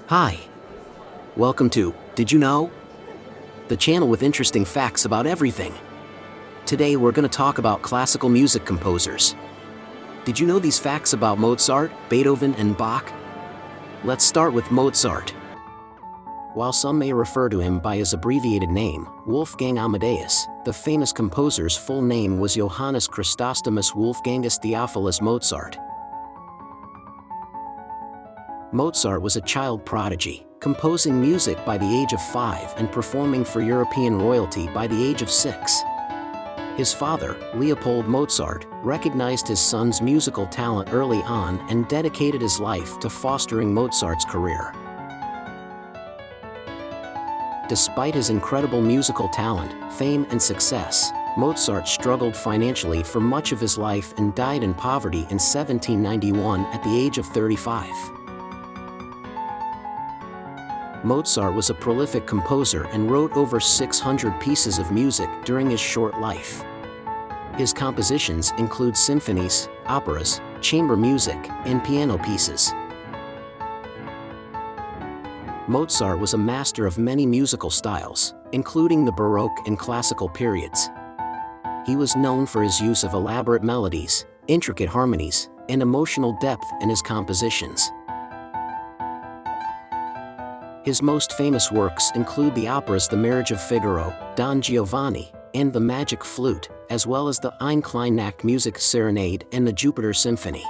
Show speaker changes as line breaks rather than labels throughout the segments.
Hi. Welcome to Did You Know? The channel with interesting facts about everything. Today we're going to talk about classical music composers. Did you know these facts about Mozart, Beethoven, and Bach? Let's start with Mozart. While some may refer to him by his abbreviated name, Wolfgang Amadeus, the famous composer's full name was Johannes Chrysostomus Wolfgangus Theophilus Mozart. Mozart was a child prodigy, composing music by the age of 5 and performing for European royalty by the age of 6. His father, Leopold Mozart, recognized his son's musical talent early on and dedicated his life to fostering Mozart's career. Despite his incredible musical talent, fame, and success, Mozart struggled financially for much of his life and died in poverty in 1791 at the age of 35. Mozart was a prolific composer and wrote over 600 pieces of music during his short life. His compositions include symphonies, operas, chamber music, and piano pieces. Mozart was a master of many musical styles, including the Baroque and classical periods. He was known for his use of elaborate melodies, intricate harmonies, and emotional depth in his compositions. His most famous works include the operas The Marriage of Figaro, Don Giovanni, and The Magic Flute, as well as the Ein kleine Nachtmusik Serenade and the Jupiter Symphony.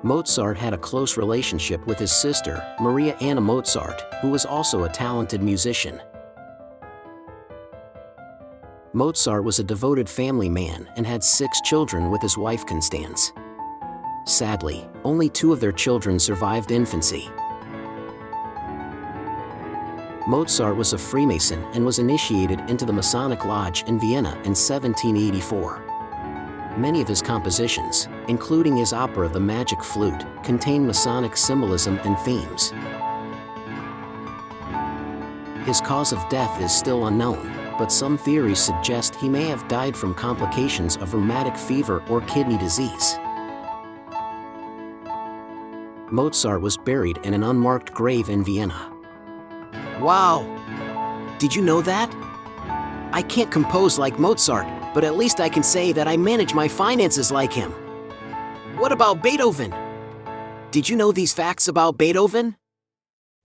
Mozart had a close relationship with his sister, Maria Anna Mozart, who was also a talented musician. Mozart was a devoted family man and had 6 children with his wife Constance. Sadly, only 2 of their children survived infancy. Mozart was a Freemason and was initiated into the Masonic Lodge in Vienna in 1784. Many of his compositions, including his opera The Magic Flute, contain Masonic symbolism and themes. His cause of death is still unknown, but some theories suggest he may have died from complications of rheumatic fever or kidney disease. Mozart was buried in an unmarked grave in Vienna. Wow! Did you know that? I can't compose like Mozart, but at least I can say that I manage my finances like him. What about Beethoven? Did you know these facts about Beethoven?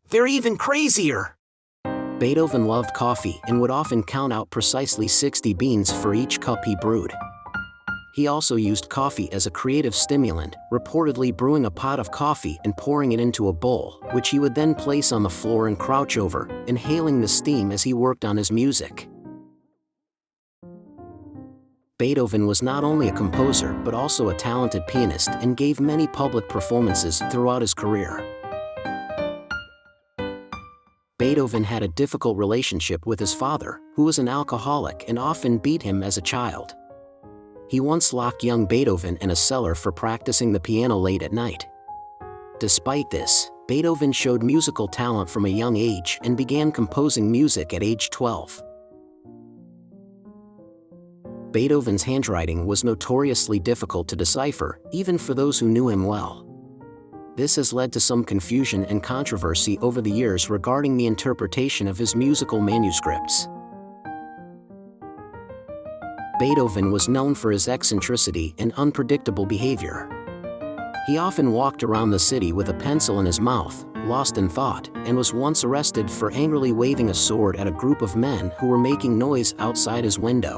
They're even crazier! Beethoven loved coffee and would often count out precisely 60 beans for each cup he brewed. He also used coffee as a creative stimulant, reportedly brewing a pot of coffee and pouring it into a bowl, which he would then place on the floor and crouch over, inhaling the steam as he worked on his music. Beethoven was not only a composer but also a talented pianist and gave many public performances throughout his career. Beethoven had a difficult relationship with his father, who was an alcoholic and often beat him as a child. He once locked young Beethoven in a cellar for practicing the piano late at night. Despite this, Beethoven showed musical talent from a young age and began composing music at age 12. Beethoven's handwriting was notoriously difficult to decipher, even for those who knew him well. This has led to some confusion and controversy over the years regarding the interpretation of his musical manuscripts. Beethoven was known for his eccentricity and unpredictable behavior. He often walked around the city with a pencil in his mouth, lost in thought, and was once arrested for angrily waving a sword at a group of men who were making noise outside his window.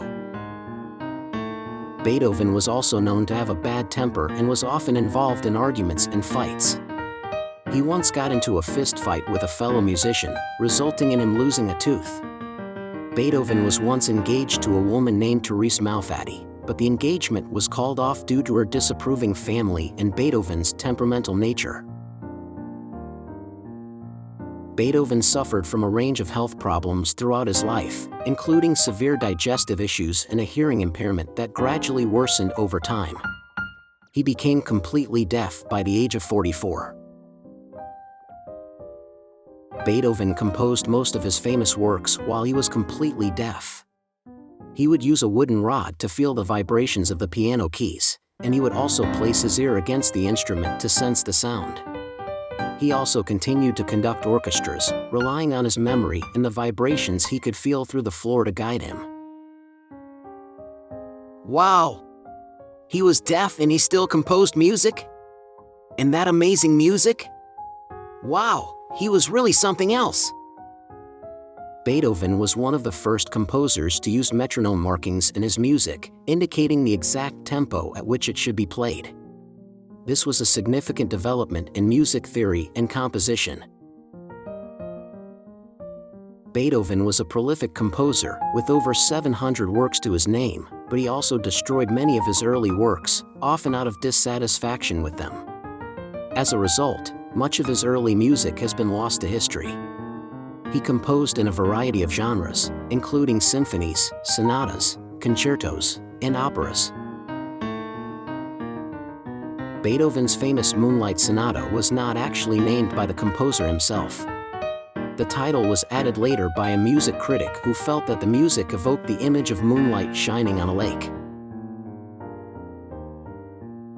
Beethoven was also known to have a bad temper and was often involved in arguments and fights. He once got into a fist fight with a fellow musician, resulting in him losing a tooth. Beethoven was once engaged to a woman named Therese Malfatti, but the engagement was called off due to her disapproving family and Beethoven's temperamental nature. Beethoven suffered from a range of health problems throughout his life, including severe digestive issues and a hearing impairment that gradually worsened over time. He became completely deaf by the age of 44. Beethoven composed most of his famous works while he was completely deaf. He would use a wooden rod to feel the vibrations of the piano keys, and he would also place his ear against the instrument to sense the sound. He also continued to conduct orchestras, relying on his memory and the vibrations he could feel through the floor to guide him. Wow! He was deaf and he still composed music? And that amazing music? Wow, he was really something else. Beethoven was one of the first composers to use metronome markings in his music, indicating the exact tempo at which it should be played. This was a significant development in music theory and composition. Beethoven was a prolific composer, with over 700 works to his name, but he also destroyed many of his early works, often out of dissatisfaction with them. As a result, much of his early music has been lost to history. He composed in a variety of genres, including symphonies, sonatas, concertos, and operas. Beethoven's famous Moonlight Sonata was not actually named by the composer himself. The title was added later by a music critic who felt that the music evoked the image of moonlight shining on a lake.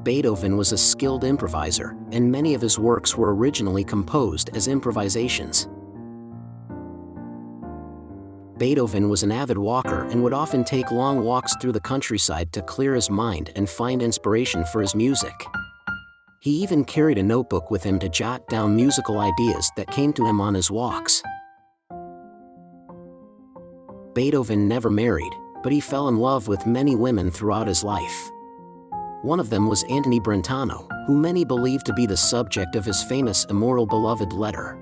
Beethoven was a skilled improviser, and many of his works were originally composed as improvisations. Beethoven was an avid walker and would often take long walks through the countryside to clear his mind and find inspiration for his music. He even carried a notebook with him to jot down musical ideas that came to him on his walks. Beethoven never married, but he fell in love with many women throughout his life. One of them was Antony Brentano, who many believe to be the subject of his famous Immoral Beloved letter.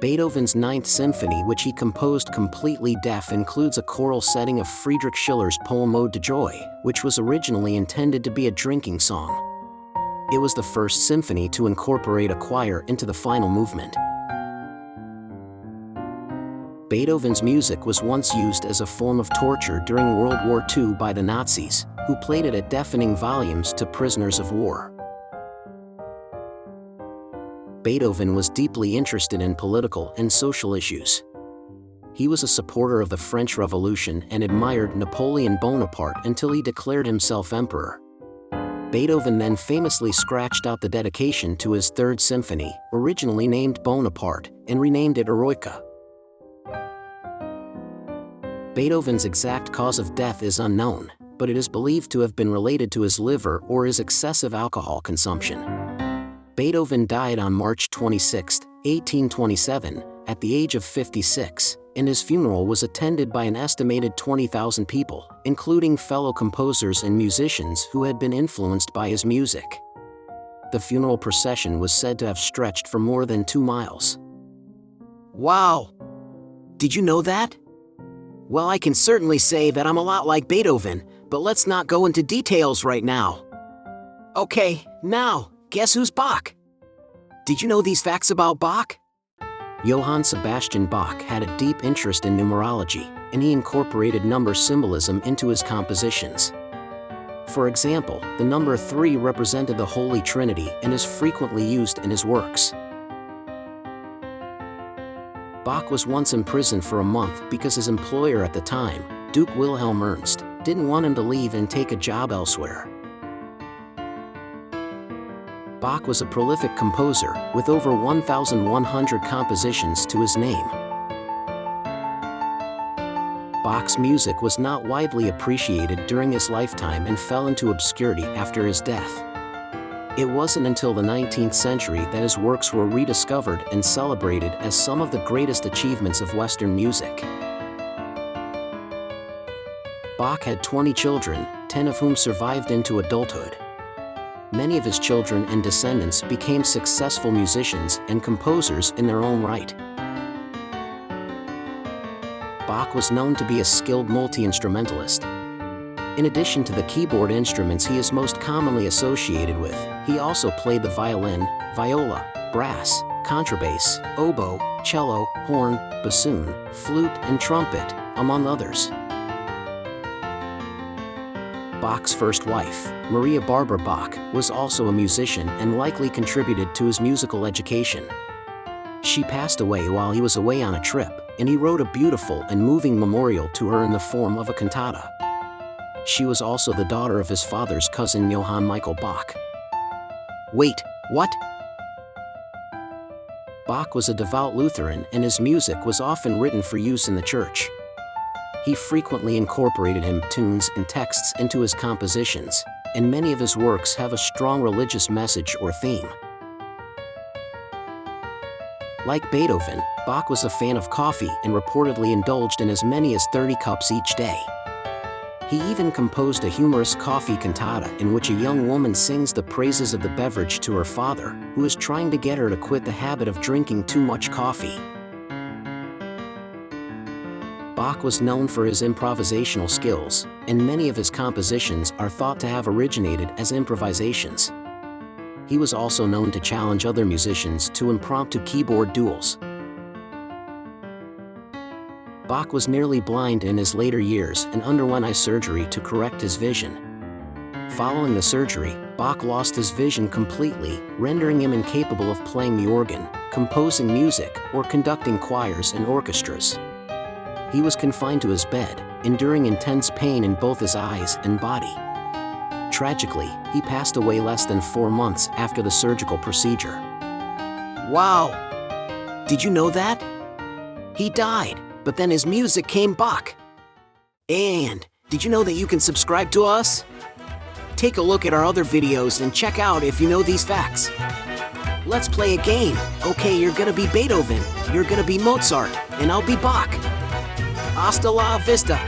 Beethoven's Ninth Symphony, which he composed completely deaf, includes a choral setting of Friedrich Schiller's poem Ode to Joy, which was originally intended to be a drinking song. It was the first symphony to incorporate a choir into the final movement. Beethoven's music was once used as a form of torture during World War II by the Nazis, who played it at deafening volumes to prisoners of war. Beethoven was deeply interested in political and social issues. He was a supporter of the French Revolution and admired Napoleon Bonaparte until he declared himself emperor. Beethoven then famously scratched out the dedication to his Third Symphony, originally named Bonaparte, and renamed it Eroica. Beethoven's exact cause of death is unknown, but it is believed to have been related to his liver or his excessive alcohol consumption. Beethoven died on March 26, 1827, at the age of 56, and his funeral was attended by an estimated 20,000 people, including fellow composers and musicians who had been influenced by his music. The funeral procession was said to have stretched for more than 2 miles. Wow! Did you know that? Well, I can certainly say that I'm a lot like Beethoven, but let's not go into details right now. Okay, now, guess who's Bach? Did you know these facts about Bach? Johann Sebastian Bach had a deep interest in numerology, and he incorporated number symbolism into his compositions. For example, the number 3 represented the Holy Trinity and is frequently used in his works. Bach was once imprisoned for a month because his employer at the time, Duke Wilhelm Ernst, didn't want him to leave and take a job elsewhere. Bach was a prolific composer, with over 1,100 compositions to his name. Bach's music was not widely appreciated during his lifetime and fell into obscurity after his death. It wasn't until the 19th century that his works were rediscovered and celebrated as some of the greatest achievements of Western music. Bach had 20 children, 10 of whom survived into adulthood. Many of his children and descendants became successful musicians and composers in their own right. Bach was known to be a skilled multi-instrumentalist. In addition to the keyboard instruments he is most commonly associated with, he also played the violin, viola, brass, contrabass, oboe, cello, horn, bassoon, flute, and trumpet, among others. Bach's first wife, Maria Barbara Bach, was also a musician and likely contributed to his musical education. She passed away while he was away on a trip, and he wrote a beautiful and moving memorial to her in the form of a cantata. She was also the daughter of his father's cousin Johann Michael Bach. Wait, What? Bach was a devout Lutheran, and his music was often written for use in the church. He frequently incorporated hymn tunes and texts into his compositions, and many of his works have a strong religious message or theme. Like Beethoven, Bach was a fan of coffee and reportedly indulged in as many as 30 cups each day. He even composed a humorous coffee cantata in which a young woman sings the praises of the beverage to her father, who is trying to get her to quit the habit of drinking too much coffee. Bach was known for his improvisational skills, and many of his compositions are thought to have originated as improvisations. He was also known to challenge other musicians to impromptu keyboard duels. Bach was nearly blind in his later years and underwent eye surgery to correct his vision. Following the surgery, Bach lost his vision completely, rendering him incapable of playing the organ, composing music, or conducting choirs and orchestras. He was confined to his bed, enduring intense pain in both his eyes and body. Tragically, he passed away less than 4 months after the surgical procedure. Wow! Did you know that? He died, but then his music came back. And did you know that you can subscribe to us? Take a look at our other videos and check out if you know these facts. Let's play a game. Okay, you're gonna be Beethoven, you're gonna be Mozart, and I'll be Bach. Hasta la vista.